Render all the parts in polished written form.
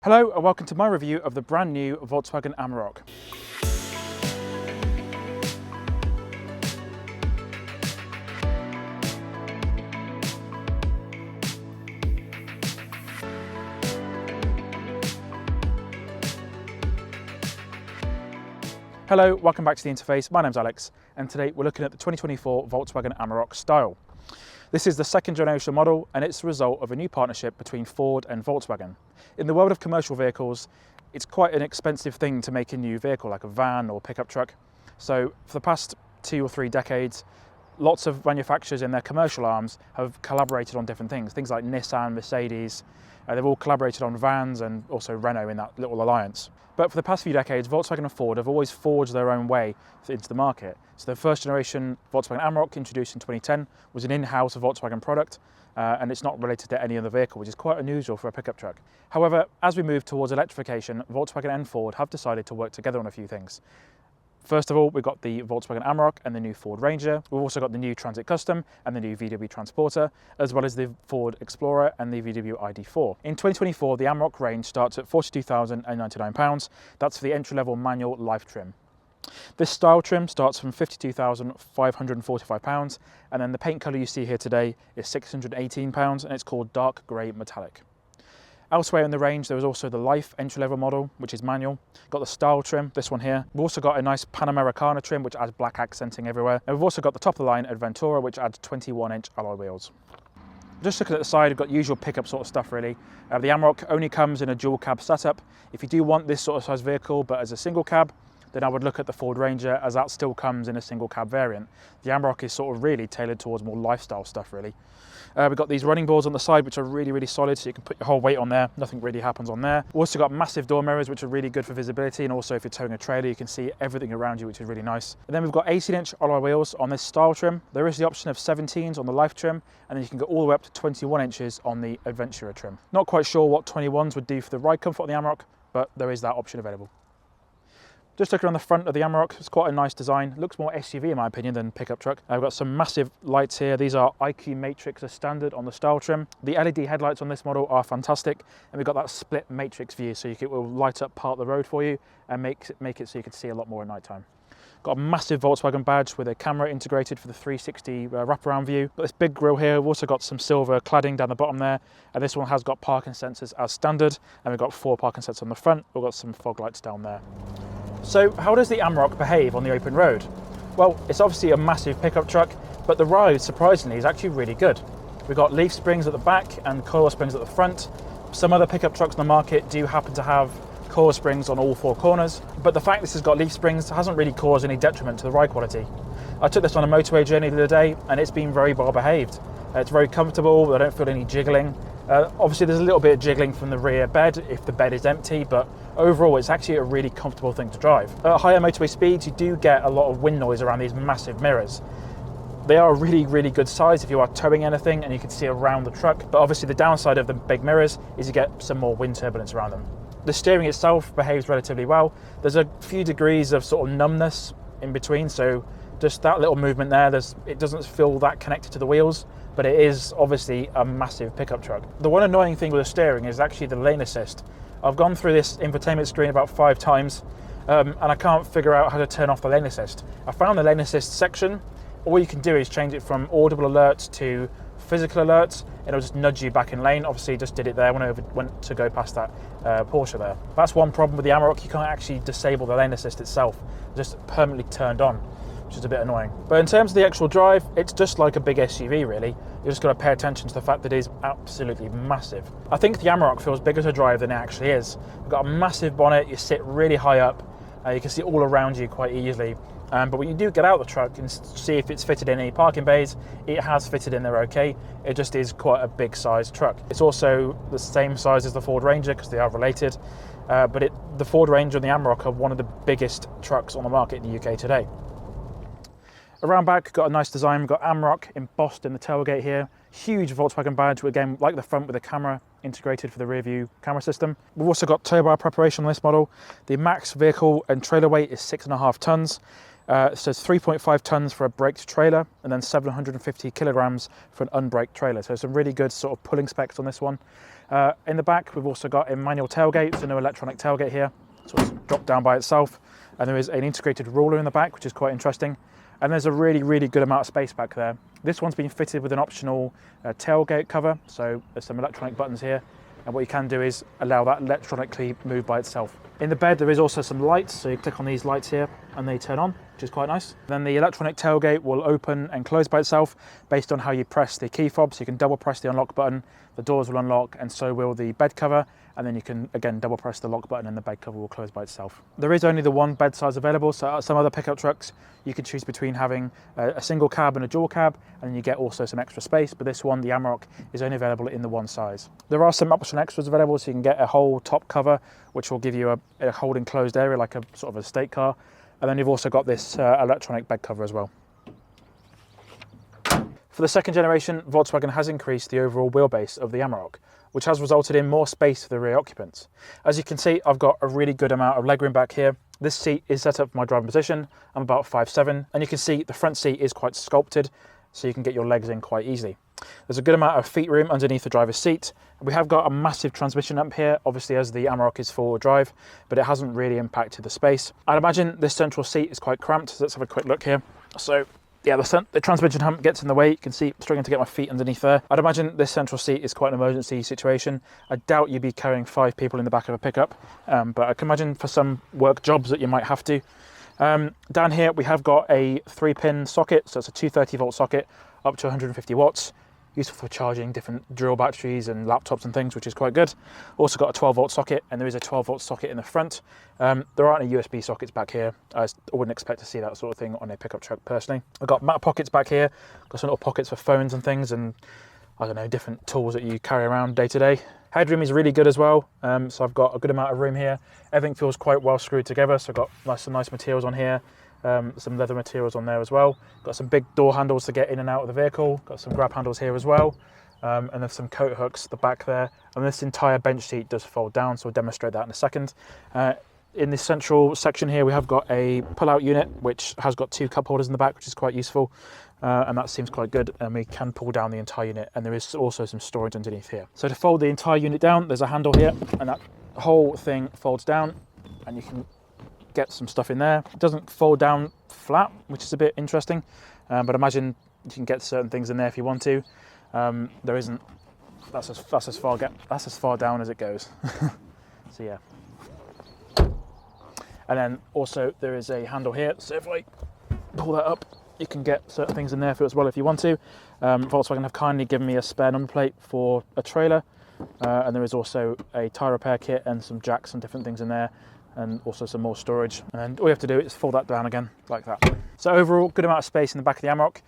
Hello and welcome to my review of the brand new Volkswagen Amarok. Hello, welcome back to the interface. My name's Alex and today we're looking at the 2024 Volkswagen Amarok Style. This is the second generation model and it's the result of a new partnership between Ford and Volkswagen. In the world of commercial vehicles, it's quite an expensive thing to make a new vehicle like a van or pickup truck. So for the past 2 or 3 decades, lots of manufacturers in their commercial arms have collaborated on different things like Nissan, Mercedes. They've all collaborated on vans and also Renault in that little alliance. But for the past few decades, Volkswagen and Ford have always forged their own way into the market. So the first generation Volkswagen Amarok, introduced in 2010, was an in-house Volkswagen product, and it's not related to any other vehicle, which is quite unusual for a pickup truck. However, as we move towards electrification, Volkswagen and Ford have decided to work together on a few things. First of all, we've got the Volkswagen Amarok and the new Ford Ranger. We've also got the new Transit Custom and the new VW Transporter, as well as the Ford Explorer and the VW ID4. In 2024, the Amarok range starts at £42,099. That's for the entry-level manual life trim. This style trim starts from £52,545, and then the paint colour you see here today is £618, and it's called Dark Grey Metallic. Elsewhere in the range, there was also the Life entry-level model, which is manual. Got the style trim, this one here. We've also got a nice Panamericana trim, which adds black accenting everywhere. And we've also got the top of the line Adventura, which adds 21-inch alloy wheels. Just looking at the side, we've got usual pickup sort of stuff really. The Amarok only comes in a dual cab setup. If you do want this sort of size vehicle, but as a single cab, then I would look at the Ford Ranger, as that still comes in a single cab variant. The Amarok is sort of really tailored towards more lifestyle stuff really. We've got these running boards on the side which are really solid, so you can put your whole weight on there, nothing really happens on there. We've also got massive door mirrors which are really good for visibility, and also if you're towing a trailer you can see everything around you, which is really nice. And then we've got 18-inch alloy wheels on this style trim. There is the option of 17s on the Life trim, and then you can go all the way up to 21 inches on the Adventura trim. Not quite sure what 21s would do for the ride comfort on the Amarok, but there is that option available. Just looking on the front of the Amarok, it's quite a nice design. Looks more SUV in my opinion than pickup truck. I've got some massive lights here. These are IQ Matrix as standard on the style trim. The LED headlights on this model are fantastic, and we've got that split matrix view, so it will light up part of the road for you and make it so you can see a lot more at night time. Got a massive Volkswagen badge with a camera integrated for the 360 wraparound view. Got this big grille here. We've also got some silver cladding down the bottom there, and this one has got parking sensors as standard, and we've got 4 parking sensors on the front. We've got some fog lights down there. So how does the Amarok behave on the open road? Well, it's obviously a massive pickup truck, but the ride, surprisingly, is actually really good. We've got leaf springs at the back and coil springs at the front. Some other pickup trucks on the market do happen to have coil springs on all 4 corners, but the fact this has got leaf springs hasn't really caused any detriment to the ride quality. I took this on a motorway journey the other day and it's been very well behaved. It's very comfortable, I don't feel any jiggling. Obviously there's a little bit of jiggling from the rear bed if the bed is empty, but overall it's actually a really comfortable thing to drive. At higher motorway speeds you do get a lot of wind noise around these massive mirrors. They are really good size if you are towing anything and you can see around the truck, but obviously the downside of the big mirrors is you get some more wind turbulence around them. The steering itself behaves relatively well. There's a few degrees of sort of numbness in between, so just that little movement there, it doesn't feel that connected to the wheels, but it is obviously a massive pickup truck. The one annoying thing with the steering is actually the lane assist. I've gone through this infotainment screen about 5 times and I can't figure out how to turn off the lane assist. I found the lane assist section. All you can do is change it from audible alerts to physical alerts, and it'll just nudge you back in lane. Obviously just did it there when I went to go past that Porsche there. That's one problem with the Amarok, you can't actually disable the lane assist itself. It's just permanently turned on, which is a bit annoying. But in terms of the actual drive, it's just like a big SUV really. You just got to pay attention to the fact that it is absolutely massive. I think the Amarok feels bigger to drive than it actually is. You've got a massive bonnet, you sit really high up, you can see all around you quite easily. But when you do get out of the truck and see if it's fitted in any parking bays, it has fitted in there okay. It just is quite a big size truck. It's also the same size as the Ford Ranger because they are related, but the Ford Ranger and the Amarok are one of the biggest trucks on the market in the UK today. Around back, got a nice design. We've got Amarok embossed in the tailgate here. Huge Volkswagen badge, again, like the front with a camera integrated for the rear view camera system. We've also got tow bar preparation on this model. The max vehicle and trailer weight is 6.5 tons. So it's 3.5 tons for a braked trailer and then 750 kilograms for an unbraked trailer. So some really good sort of pulling specs on this one. In the back, we've also got a manual tailgate, so no electronic tailgate here. So it's dropped down by itself. And there is an integrated ruler in the back, which is quite interesting. And there's a really, really good amount of space back there. This one's been fitted with an optional tailgate cover. So there's some electronic buttons here. And what you can do is allow that electronically move by itself. In the bed, there is also some lights. So you click on these lights here and they turn on, which is quite nice. Then the electronic tailgate will open and close by itself based on how you press the key fob. So you can double press the unlock button, the doors will unlock, and so will the bed cover. And then you can, again, double press the lock button and the bed cover will close by itself. There is only the one bed size available. So at some other pickup trucks, you can choose between having a single cab and a dual cab, and then you get also some extra space. But this one, the Amarok, is only available in the one size. There are some optional extras available, so you can get a whole top cover, which will give you a whole enclosed area, like a sort of a state car. And then you've also got this electronic bed cover as well. For the second generation, Volkswagen has increased the overall wheelbase of the Amarok, which has resulted in more space for the rear occupants. As you can see, I've got a really good amount of legroom back here. This seat is set up for my driving position. I'm about 5'7", and you can see the front seat is quite sculpted, so you can get your legs in quite easily. There's a good amount of feet room underneath the driver's seat. We have got a massive transmission up here, obviously as the Amarok is four-wheel drive, but it hasn't really impacted the space. I'd imagine this central seat is quite cramped, so let's have a quick look here. So yeah, the transmission hump gets in the way. You can see I'm struggling to get my feet underneath there. I'd imagine this central seat is quite an emergency situation. I doubt you'd be carrying 5 people in the back of a pickup, but I can imagine for some work jobs that you might have to. Down here we have got a 3-pin socket, so it's a 230-volt socket up to 150 watts. Useful for charging different drill batteries and laptops and things, which is quite good. Also got a 12-volt socket, and there is a 12-volt socket in the front. There aren't any USB sockets back here. I wouldn't expect to see that sort of thing on a pickup truck personally. I've got mat pockets back here, got some little pockets for phones and things, and I don't know, different tools that you carry around day to day. Headroom is really good as well, so I've got a good amount of room here. Everything feels quite well screwed together, so I've got some nice materials on here. Some leather materials on there as well. Got some big door handles to get in and out of the vehicle. Got some grab handles here as well. And there's some coat hooks at the back there. And this entire bench seat does fold down, so I'll demonstrate that in a second. In this central section here, we have got a pull-out unit, which has got 2 cup holders in the back, which is quite useful. And that seems quite good. And we can pull down the entire unit. And there is also some storage underneath here. So to fold the entire unit down, there's a handle here, and that whole thing folds down, and you can get some stuff in there. It doesn't fold down flat, which is a bit interesting, but imagine you can get certain things in there if you want to. There isn't. That's as far down as it goes. So yeah. And then also there is a handle here. So if I pull that up, you can get certain things in there as well if you want to. Volkswagen have kindly given me a spare number plate for a trailer, and there is also a tyre repair kit and some jacks and different things in there, and also some more storage. And all you have to do is fold that down again like that. So overall, good amount of space in the back of the Amarok.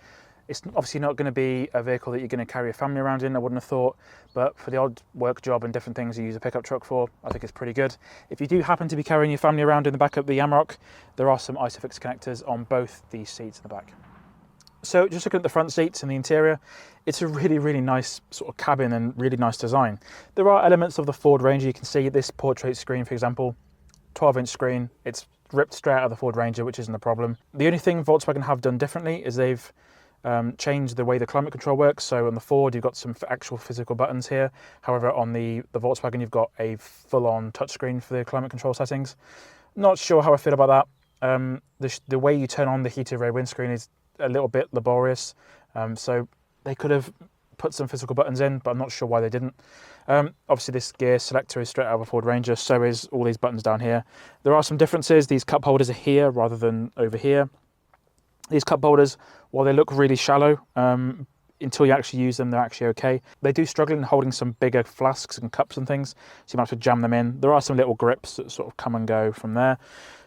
It's obviously not going to be a vehicle that you're going to carry a family around in, I wouldn't have thought, but for the odd work job and different things you use a pickup truck for, I think it's pretty good. If you do happen to be carrying your family around in the back of the Amarok, there are some ISOFIX connectors on both these seats in the back. So just looking at the front seats and the interior, it's a really, really nice sort of cabin and really nice design. There are elements of the Ford Ranger. You can see this portrait screen, for example, 12-inch screen. It's ripped straight out of the Ford Ranger, which isn't a problem. The only thing Volkswagen have done differently is they've changed the way the climate control works. So on the Ford, you've got some actual physical buttons here. However, on the Volkswagen, you've got a full-on touchscreen for the climate control settings. Not sure how I feel about that. The way you turn on the heated rear windscreen is a little bit laborious. So they could have put some physical buttons in, but I'm not sure why they didn't. Obviously this gear selector is straight out of a Ford Ranger, so is all these buttons down here. There are some differences. These cup holders are here rather than over here. These cup holders, while they look really shallow, until you actually use them, they're actually okay. They do struggle in holding some bigger flasks and cups and things, so you might have to jam them in. There are some little grips that sort of come and go from there.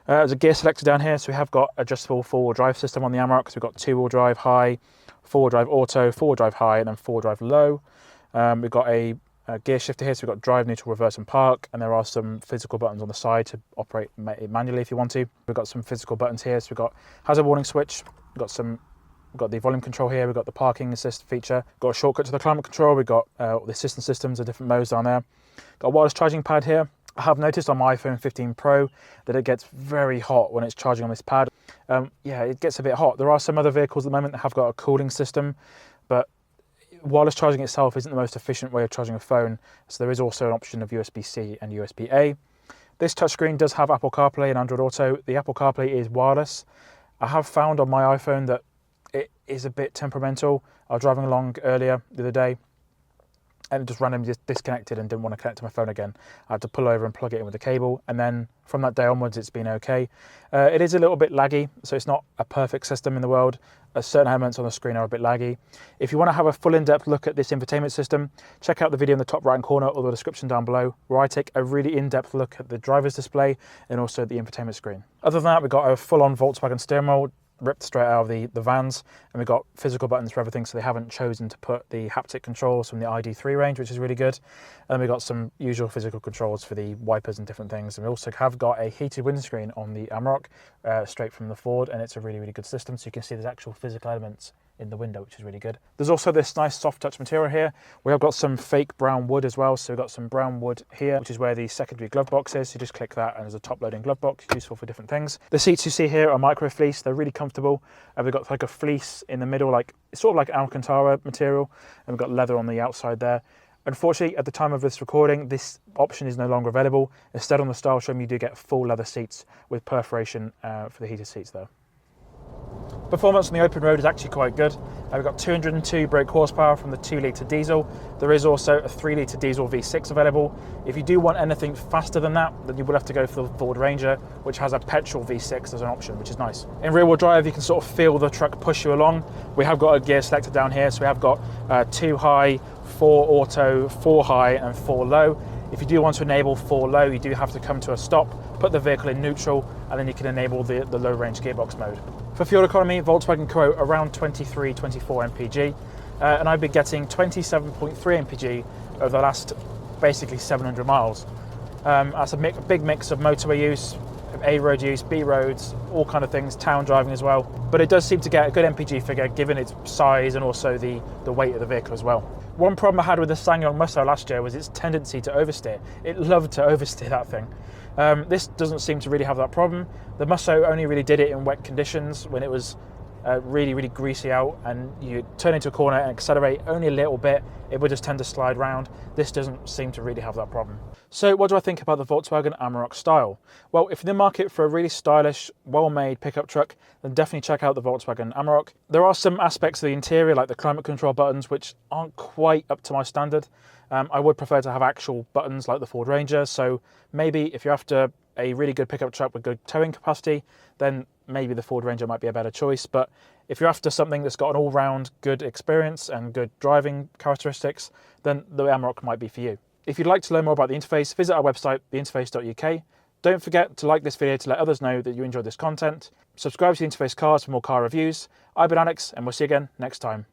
There's a gear selector down here, so we have got adjustable four-wheel drive system on the Amarok. So we've got two-wheel drive high, four-wheel drive auto, four-wheel drive high, and then four-wheel drive low. We've got a gear shifter here, so we've got drive, neutral, reverse and park, and there are some physical buttons on the side to operate it manually if you want to. We've got some physical buttons here, so we've got hazard warning switch, we've got the volume control here, we've got the parking assist feature, we've got a shortcut to the climate control, we've got the assistance systems and different modes down there. Got a wireless charging pad here. I have noticed on my iPhone 15 Pro that it gets very hot when it's charging on this pad. yeah, it gets a bit hot. There are some other vehicles at the moment that have got a cooling system, but wireless charging itself isn't the most efficient way of charging a phone, so there is also an option of USB-C and USB-A. This touchscreen does have Apple CarPlay and Android Auto. The Apple CarPlay is wireless. I have found on my iPhone that it is a bit temperamental. I was driving along earlier the other day and it just randomly disconnected and didn't want to connect to my phone again. I had to pull over and plug it in with the cable, and then from that day onwards it's been okay. It is a little bit laggy, so it's not a perfect system in the world. Certain elements on the screen are a bit laggy. If you want to have a full in-depth look at this infotainment system, check out the video in the top right hand corner or the description down below, where I take a really in-depth look at the driver's display and also the infotainment screen. Other than that, we've got a full-on Volkswagen steering wheel ripped straight out of the vans, and we've got physical buttons for everything, so they haven't chosen to put the haptic controls from the ID3 range, which is really good. And we've got some usual physical controls for the wipers and different things, and we also have got a heated windscreen on the Amarok straight from the Ford, and it's a really good system, so you can see there's actual physical elements in the window, which is really good. There's also this nice soft touch material here. We have got some fake brown wood as well, so we've got some brown wood here, which is where the secondary glove box is. You just click that and there's a top loading glove box, useful for different things. The seats you see here are micro fleece. They're really comfortable. We've got like a fleece in the middle, like it's sort of like Alcantara material, and we've got leather on the outside there. Unfortunately, at the time of this recording, this option is no longer available. Instead, on the style trim, you do get full leather seats with perforation for the heated seats though. Performance on the open road is actually quite good. We've got 202 brake horsepower from the 2-litre diesel. There is also a 3-litre diesel V6 available. If you do want anything faster than that, then you will have to go for the Ford Ranger, which has a petrol V6 as an option, which is nice. In rear-wheel drive, you can sort of feel the truck push you along. We have got a gear selector down here, so we have got 2 high, 4 auto, 4 high, and 4 low. If you do want to enable 4 low, you do have to come to a stop, put the vehicle in neutral, and then you can enable the low range gearbox mode. For fuel economy, Volkswagen quote around 23, 24 mpg, and I've been getting 27.3 mpg over the last basically 700 miles. That's a big mix of motorway use, A road use, B roads, all kind of things, town driving as well. But it does seem to get a good mpg figure given its size and also the weight of the vehicle as well. One problem I had with the SsangYong Musso last year was its tendency to oversteer. It loved to oversteer, that thing. This doesn't seem to really have that problem. The Musso only really did it in wet conditions when it was really greasy out and you turn into a corner and accelerate only a little bit, it would just tend to slide round. This doesn't seem to really have that problem. So what do I think about the Volkswagen Amarok Style? Well, if you're in the market for a really stylish, well-made pickup truck, then definitely check out the Volkswagen Amarok. There are some aspects of the interior, like the climate control buttons, which aren't quite up to my standard. I would prefer to have actual buttons like the Ford Ranger, so maybe if you're after a really good pickup truck with good towing capacity, then maybe the Ford Ranger might be a better choice. But if you're after something that's got an all-round good experience and good driving characteristics, then the Amarok might be for you. If you'd like to learn more about the interface, visit our website, theinterface.uk. Don't forget to like this video to let others know that you enjoyed this content. Subscribe to the Interface Cars for more car reviews. I've been Alex, and we'll see you again next time.